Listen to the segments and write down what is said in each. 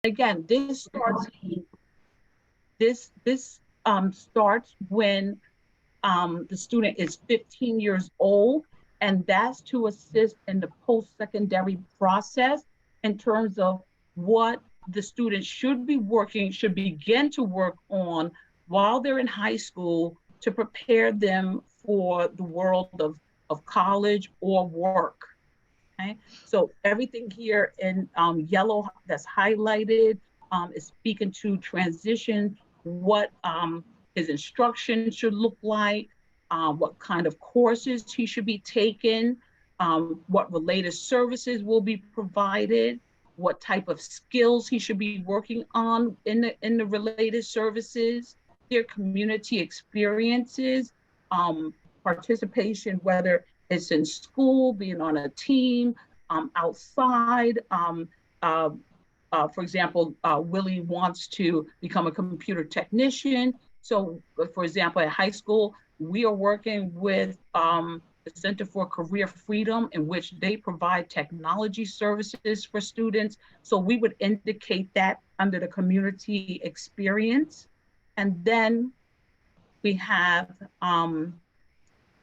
Again, this starts when the student is 15 years old, and that's to assist in the post-secondary process in terms of what the student should begin to work on while they're in high school to prepare them for the world of college or work. Okay, so everything here in yellow that's highlighted is speaking to transition, what his instruction should look like, what kind of courses he should be taking, what related services will be provided, what type of skills he should be working on in the related services, their community experiences, participation, whether it's in school, being on a team, outside. Uh, for example, Willie wants to become a computer technician. So, for example, at high school, we are working with the Center for Career Freedom, in which they provide technology services for students. So we would indicate that under the community experience. And then we have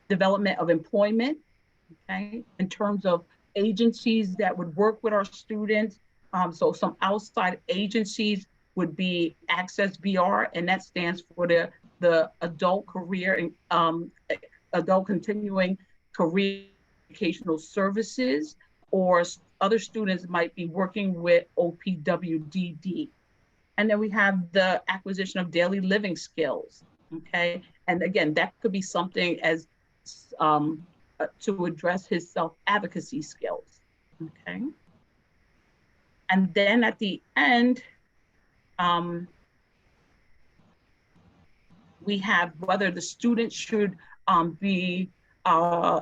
development of employment, okay, in terms of agencies that would work with our students. So some outside agencies would be Access VR, and that stands for the Adult Career and Adult Continuing Career Educational Services, or other students might be working with OPWDD. And then we have the acquisition of daily living skills, okay? And again, that could be something as to address his self-advocacy skills, okay? And then at the end, um, we have whether the student should be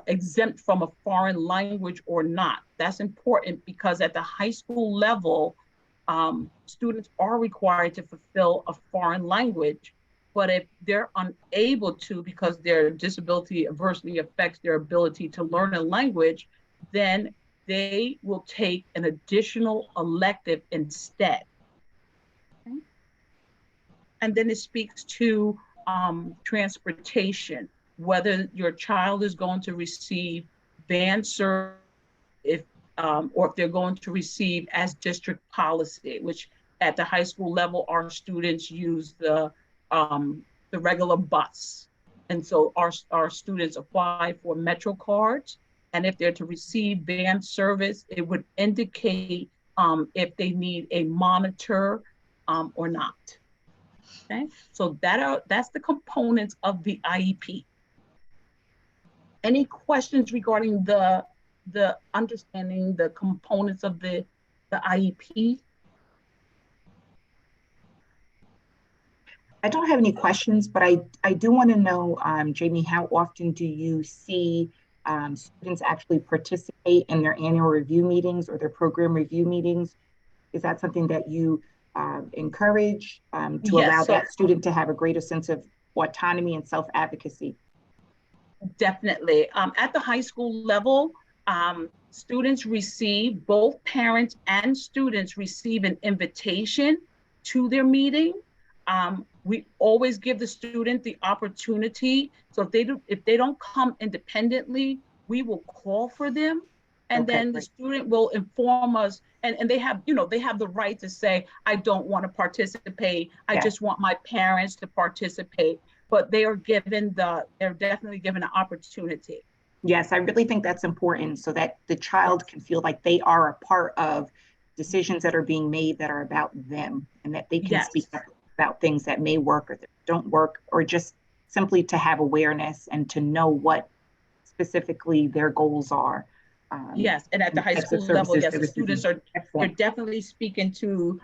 exempt from a foreign language or not. That's important because at the high school level, students are required to fulfill a foreign language, but if they're unable to because their disability adversely affects their ability to learn a language, then they will take an additional elective instead. Okay? And then it speaks to transportation, whether your child is going to receive band service, if or if they're going to receive as district policy, which at the high school level, our students use the regular bus. And so our students apply for Metro cards. And if they're to receive band service, it would indicate if they need a monitor or not. Okay, so that's the components of the IEP. Any questions regarding the understanding the components of the IEP? I don't have any questions, but I do want to know, Jamie, how often do you see students actually participate in their annual review meetings or their program review meetings? Is that something that you encourage to Yes, allow so that student to have a greater sense of autonomy and self-advocacy? definitely. At the high school level, students receive, both parents and students receive an invitation to their meeting. We always give the student the opportunity. So if they don't come independently, we will call for them. And Okay, then the great. student will inform us, and they have, they have the right to say, I don't want to participate. I Yes. just want my parents to participate. But they're definitely given an opportunity. Yes, I really think that's important so that the child Yes. can feel like they are a part of decisions that are being made that are about them and that they can speak Yes. up about things that may work or that don't work, or just simply to have awareness and to know what specifically their goals are, Yes, and at and the the high types of school level, services yes, they're the students receiving. are Excellent. definitely speaking to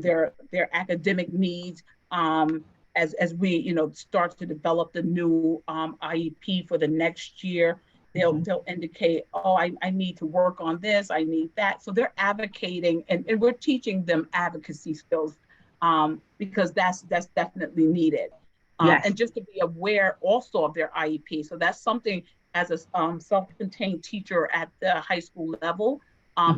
their academic needs as we start to develop the new IEP for the next year. They'll Mhm. they'll indicate, oh, I need to work on this, I need that. So they're advocating, and we're teaching them advocacy skills because that's definitely needed. Yes. And just to be aware also of their IEP. So that's something as a self-contained teacher at the high school level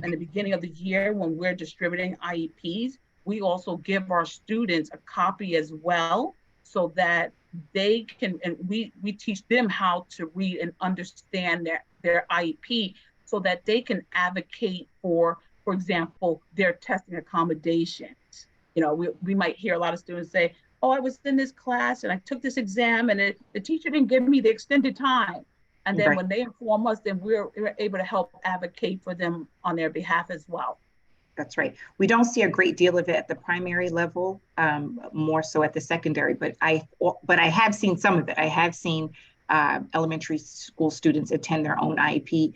in the Mhm. beginning of the year when we're distributing IEPs. we also give our students a copy as well so that they can, and we teach them how to read and understand their IEP so that they can advocate for example, their testing accommodations. You know, we might hear a lot of students say, oh, I was in this class and I took this exam and the teacher didn't give me the extended time. And then Right. when they inform us, then we're able to help advocate for them on their behalf as well. That's right. We don't see a great deal of it at the primary level, more so at the secondary. But I have seen some of it. I have seen elementary school students attend their own IEP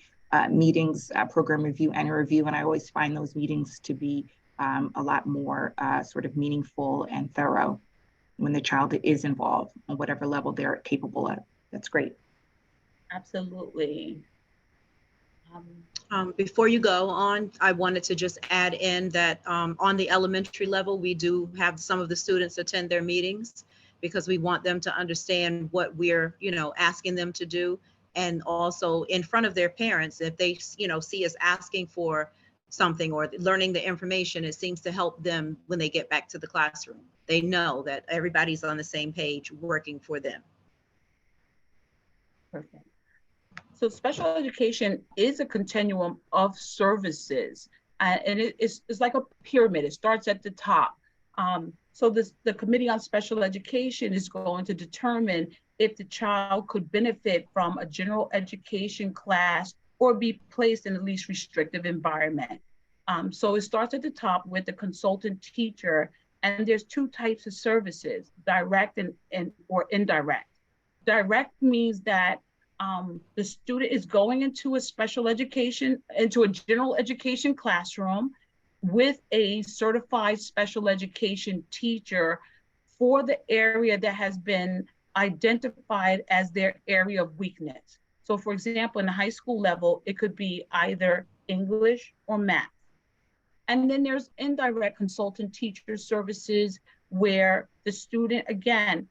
meetings, program review, and a review, and I always find those meetings to be a lot more sort of meaningful and thorough when the child is involved on whatever level they're capable of. That's great. Absolutely. Before you go on, I wanted to just add in that on the elementary level, we do have some of the students attend their meetings because we want them to understand what we're, asking them to do. And also in front of their parents, if they, see us asking for something or learning the information, it seems to help them when they get back to the classroom. They know that everybody's on the same page working for them. Perfect. So special education is a continuum of services, and it's like a pyramid. It starts at the top. So the Committee on Special Education is going to determine if the child could benefit from a general education class or be placed in a least restrictive environment. So it starts at the top with the consultant teacher, and there's two types of services, direct and or indirect. Direct means that the student is going into a into a general education classroom with a certified special education teacher for the area that has been identified as their area of weakness. So for example, in the high school level, it could be either English or math. And then there's indirect consultant teacher services where the student, again,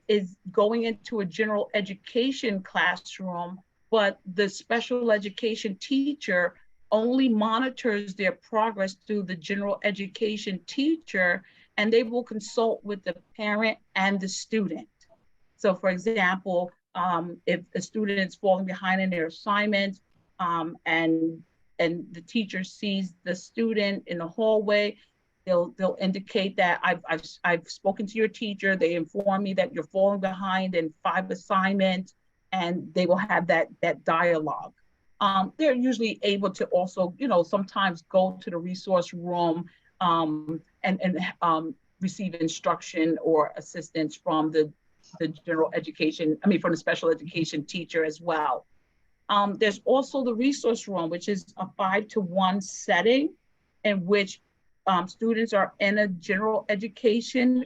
is going into a general education classroom, but the special education teacher only monitors their progress through the general education teacher, and they will consult with the parent and the student. So for example, if a student is falling behind in their assignments and the teacher sees the student in the hallway, they'll indicate that I've spoken to your teacher. They inform me that you're falling behind in 5 assignments, and they will have that dialogue. They're usually able to also, sometimes go to the resource room and receive instruction or assistance from the general education, from the special education teacher as well. There's also the resource room, which is a 5-to-1 setting in which students are in a general education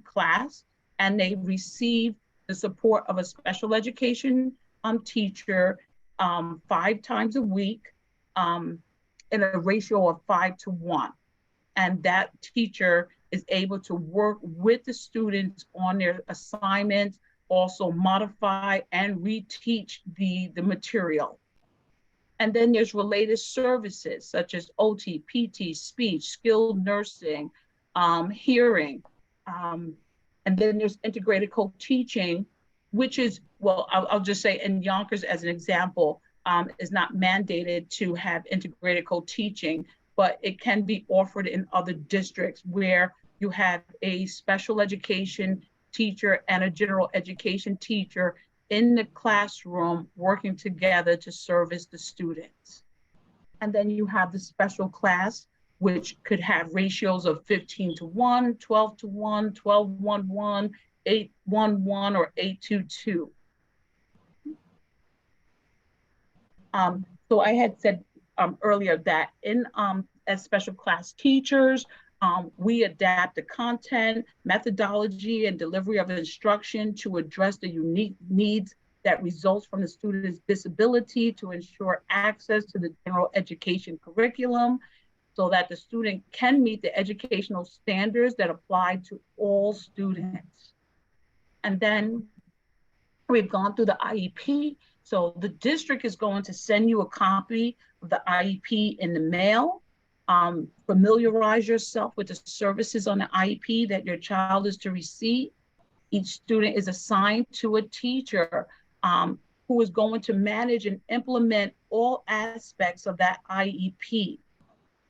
class, and they receive the support of a special education teacher 5 times a week in a ratio of 5-to-1. And that teacher is able to work with the students on their assignments, also modify and reteach the material. And then there's related services such as OT, PT, speech, skilled nursing, hearing. And then there's integrated co-teaching, which is, well, I'll just say in Yonkers as an example, is not mandated to have integrated co-teaching, but it can be offered in other districts where you have a special education teacher and a general education teacher in the classroom working together to service the students. And then you have the special class, which could have ratios of 15-to-1, 12-to-1, 12-1-1, 8-1-1, or 8-2-2. So I had said earlier that as special class teachers, we adapt the content, methodology, and delivery of instruction to address the unique needs that results from the student's disability to ensure access to the general education curriculum so that the student can meet the educational standards that apply to all students. And then we've gone through the IEP. So the district is going to send you a copy of the IEP in the mail. Familiarize yourself with the services on the IEP that your child is to receive. Each student is assigned to a teacher who is going to manage and implement all aspects of that IEP.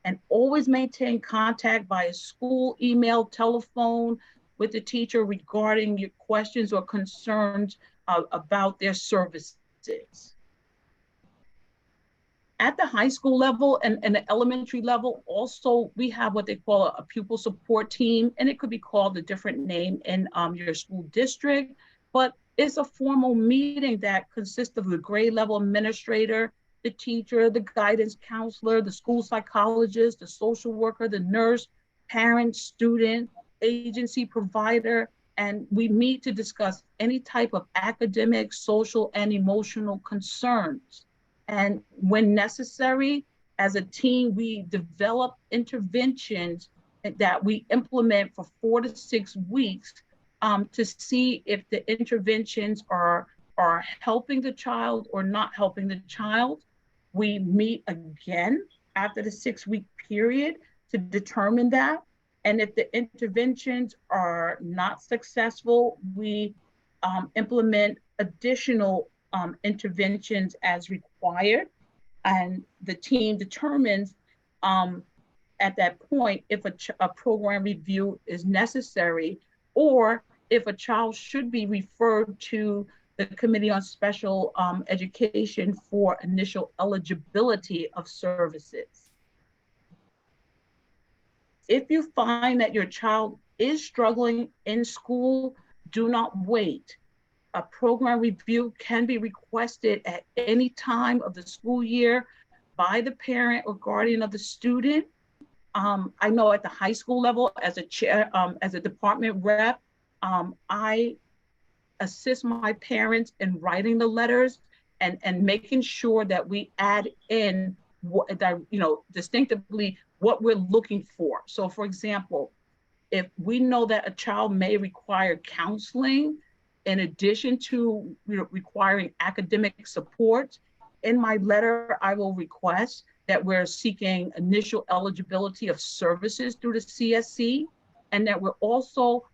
And always maintain contact via school, email, telephone with the teacher regarding your questions or concerns about their services. At the high school level and the elementary level, also, we have what they call a pupil support team, and it could be called a different name in your school district, but it's a formal meeting that consists of the grade level administrator, the teacher, the guidance counselor, the school psychologist, the social worker, the nurse, parent, student, agency provider, and we meet to discuss any type of academic, social, and emotional concerns. And when necessary, as a team, we develop interventions that we implement for 4 to 6 weeks to see if the interventions are helping the child or not helping the child. We meet again after the 6-week period to determine that. And if the interventions are not successful, we implement additional interventions as required. And the team determines at that point if a program review is necessary, or if a child should be referred to the Committee on Special Education for initial eligibility of services. If you find that your child is struggling in school, do not wait. A program review can be requested at any time of the school year by the parent or guardian of the student. I know at the high school level, as a chair, as a department rep, I assist my parents in writing the letters and making sure that we add in distinctively what we're looking for. So for example, if we know that a child may require counseling in addition to requiring academic support, in my letter, I will request that we're seeking initial eligibility of services through the CSC, and that we're also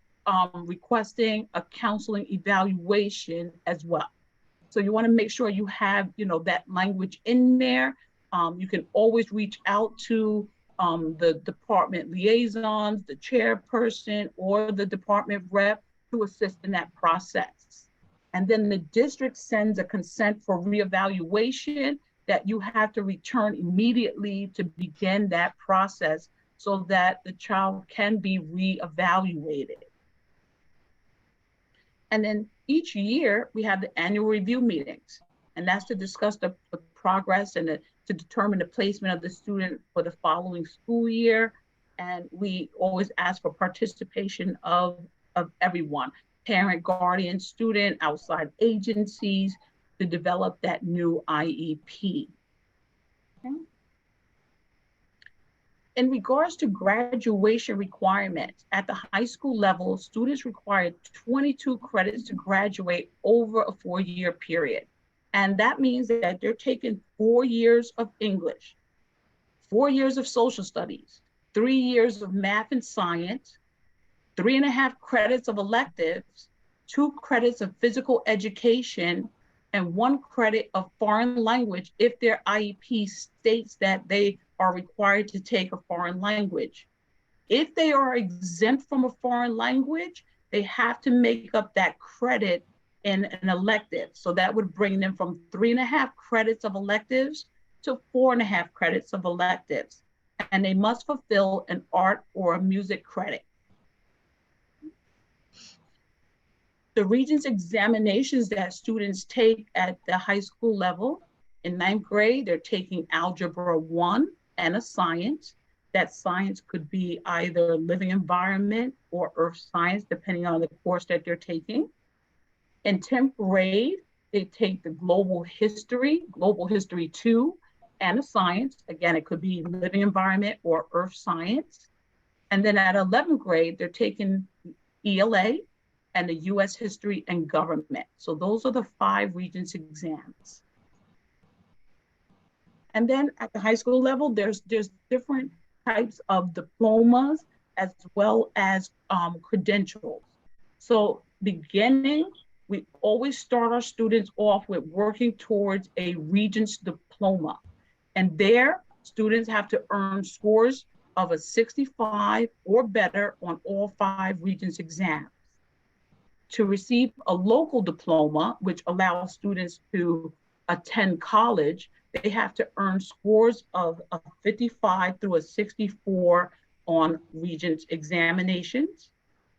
requesting a counseling evaluation as well. So you want to make sure you have, that language in there. You can always reach out to the department liaisons, the chairperson, or the department rep to assist in that process. And then the district sends a consent for reevaluation that you have to return immediately to begin that process so that the child can be reevaluated. And then each year we have the annual review meetings, and that's to discuss the progress and to determine the placement of the student for the following school year. And we always ask for participation of everyone, parent, guardian, student, outside agencies, to develop that new IEP. Okay. In regards to graduation requirements, at the high school level, students require 22 credits to graduate over a 4-year period. And that means that they're taking 4 years of English, 4 years of social studies, 3 years of math and science, 3.5 credits of electives, 2 credits of physical education, and 1 credit of foreign language if their IEP states that they are required to take a foreign language. If they are exempt from a foreign language, they have to make up that credit in an elective. So that would bring them from 3.5 credits of electives to 4.5 credits of electives. And they must fulfill an art or a music credit. The Regents examinations that students take at the high school level, in 9th grade, they're taking Algebra 1 and a science. That science could be either living environment or earth science, depending on the course that they're taking. In 10th grade, they take the global history 2, and a science. Again, it could be living environment or earth science. And then at 11th grade, they're taking ELA and the US history and government. So those are the 5 Regents exams. And then at the high school level, there's different types of diplomas as well as credentials. So beginning, we always start our students off with working towards a Regents diploma. And there, students have to earn scores of a 65 or better on all 5 Regents exams. To receive a local diploma, which allows students to attend college, they have to earn scores of a 55 through a 64 on Regents examinations.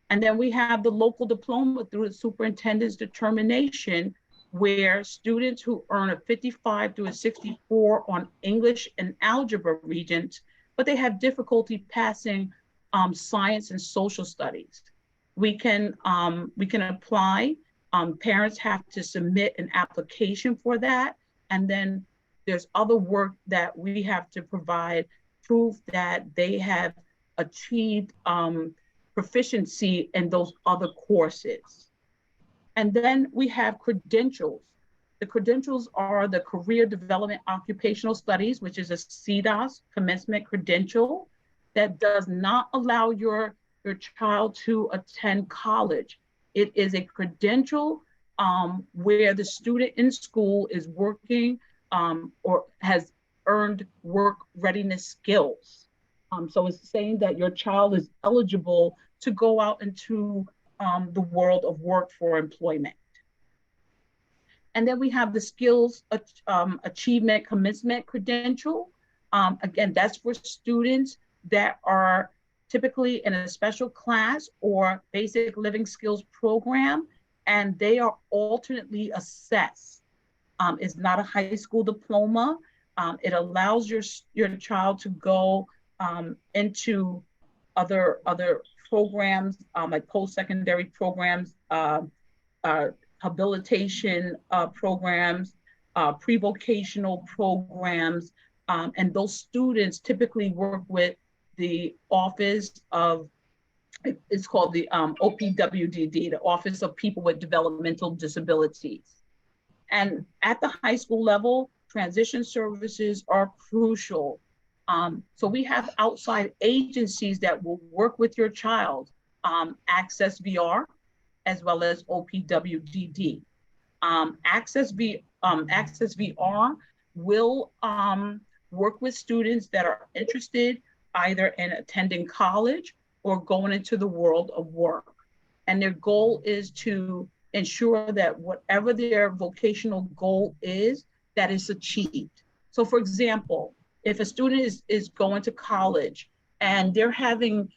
And then we have the local diploma through the superintendent's determination, where students who earn a 55 through a 64 on English and algebra Regents, but they have difficulty passing science and social studies. We can apply. Parents have to submit an application for that. And then there's other work that we have to provide proof that they have achieved proficiency in those other courses. And then we have credentials. The credentials are the Career Development Occupational Studies, which is a CDOS commencement credential that does not allow your child to attend college. It is a credential where the student in school is working or has earned work readiness skills. So it's saying that your child is eligible to go out into the world of work for employment. And then we have the Skills Achievement Commencement Credential. Again, that's for students that are typically in a special class or basic living skills program, and they are alternately assessed. It's not a high school diploma. It allows your child to go into other programs like post-secondary programs, habilitation programs, pre-vocational programs, and those students typically work with the Office of, it's called the OPWDD, the Office of People with Developmental Disabilities. And at the high school level, transition services are crucial. So we have outside agencies that will work with your child, Access VR, as well as OPWDD. Access VR will work with students that are interested either in attending college or going into the world of work. And their goal is to ensure that whatever their vocational goal is, that is achieved. So for example, if a student is going to college and they're having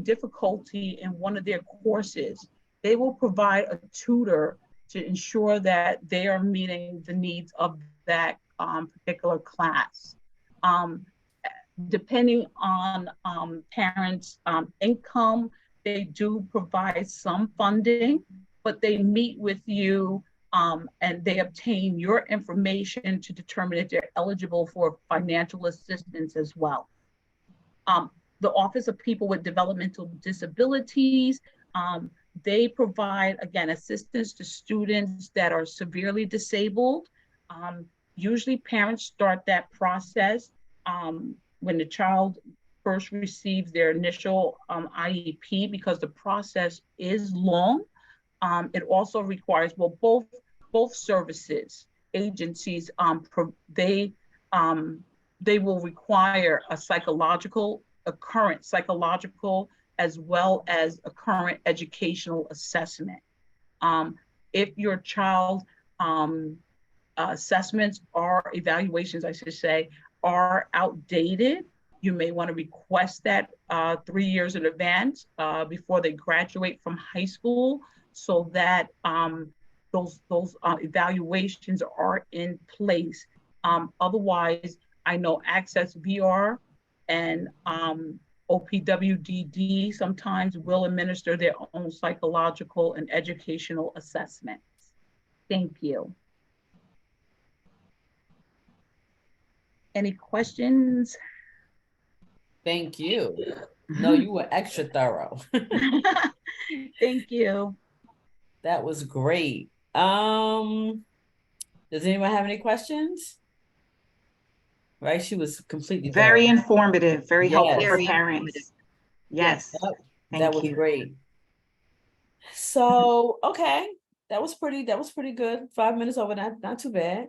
difficulty in one of their courses, they will provide a tutor to ensure that they are meeting the needs of that particular class. Depending on parents' income, they do provide some funding, but they meet with you and they obtain your information to determine if they're eligible for financial assistance as well. The Office of People with Developmental Disabilities, they provide, again, assistance to students that are severely disabled. Usually parents start that process when the child first receives their initial IEP, because the process is long. It also requires, well, both services, agencies, they will require a current psychological as well as a current educational assessment. If your child assessments or evaluations, I should say, are outdated, you may want to request that 3 years in advance before they graduate from high school, so that those evaluations are in place. Otherwise, I know Access VR and OPWDD sometimes will administer their own psychological and educational assessments. Thank you. Any questions? Thank you. No, you were extra thorough. Thank you. That was great. Does anyone have any questions? right? She was completely Very thorough. informative, very helpful Yes. for Very informative. parents. Yes, Yep, that thank was you. great. So, okay, that was pretty good. 5 minutes over, not too bad.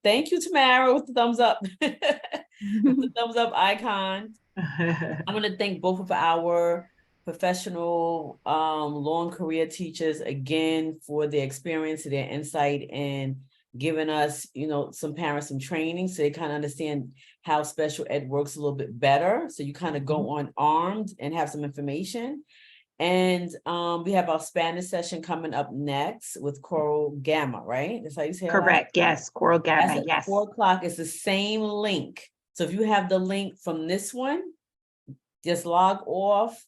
Thank you, Tamara, with the thumbs up. With the thumbs up icon. I want to thank both of our professional long career teachers again for their experience, their insight, and giving us, some parents some training so they kind of understand how special ed works a little bit better. So you kind of go on armed and have some information. And we have our Spanish session coming up next with Coral Gamma, right? That's how you say it? Correct, yes, Coral That's Gamma, at yes. 4:00. It's the same link. So if you have the link from this one, just log off,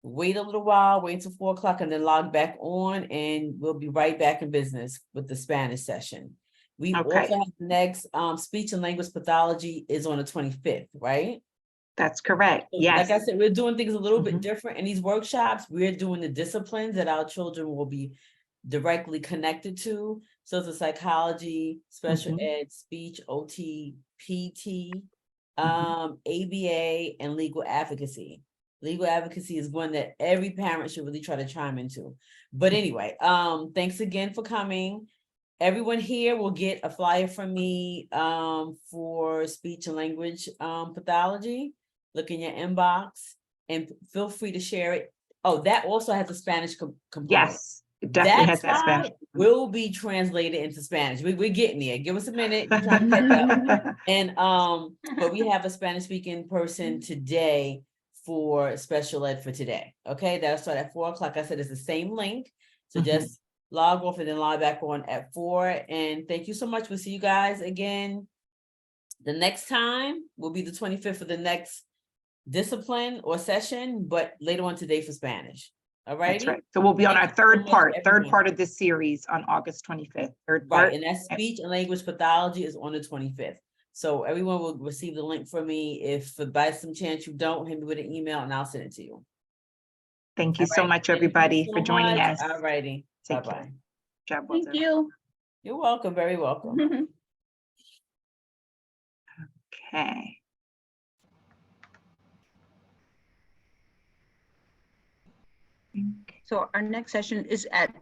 wait a little while, wait until 4:00 and then log back on, and we'll be right back in business with the Spanish session. We Okay. also have the next speech and language pathology is on the 25th, right? That's correct, So, yes. like I said, we're doing things a little bit Mhm. different in these workshops. We're doing the disciplines that our children will be directly connected to. So it's a psychology, special ed, speech, OT, PT, ABA, and legal advocacy. Legal advocacy is one that every parent should really try to chime into. But anyway, thanks again for coming. Everyone here will get a flyer from me for speech and language pathology. Look in your inbox and feel free to share it. Oh, that also has a Spanish component. Yes, it definitely has that Spanish. Slide will be translated into Spanish. We're getting there. Give us a minute. We're trying to catch up. And but we have a Spanish speaking person today for special ed for today. Okay, that'll start at 4:00. I said it's the same link. So just log off and then log back on at 4:00. And thank you so much. We'll see you guys again. The next time will be the 25th for the next discipline or session, but later on today for Spanish. All right. That's right. So we'll be on our Thank you so third much, part everyone. of this series on August 25th. Third Right, part. and that speech and language pathology is on the 25th. So everyone will receive the link from me. If by some chance you don't, hit me with an email and I'll send it to you. Thank you All so right. much, Thank you everybody, so for joining much. us. All righty. Take Bye-bye. care. Job well Thank done. you. You're welcome. Very welcome. Okay. So our next session is at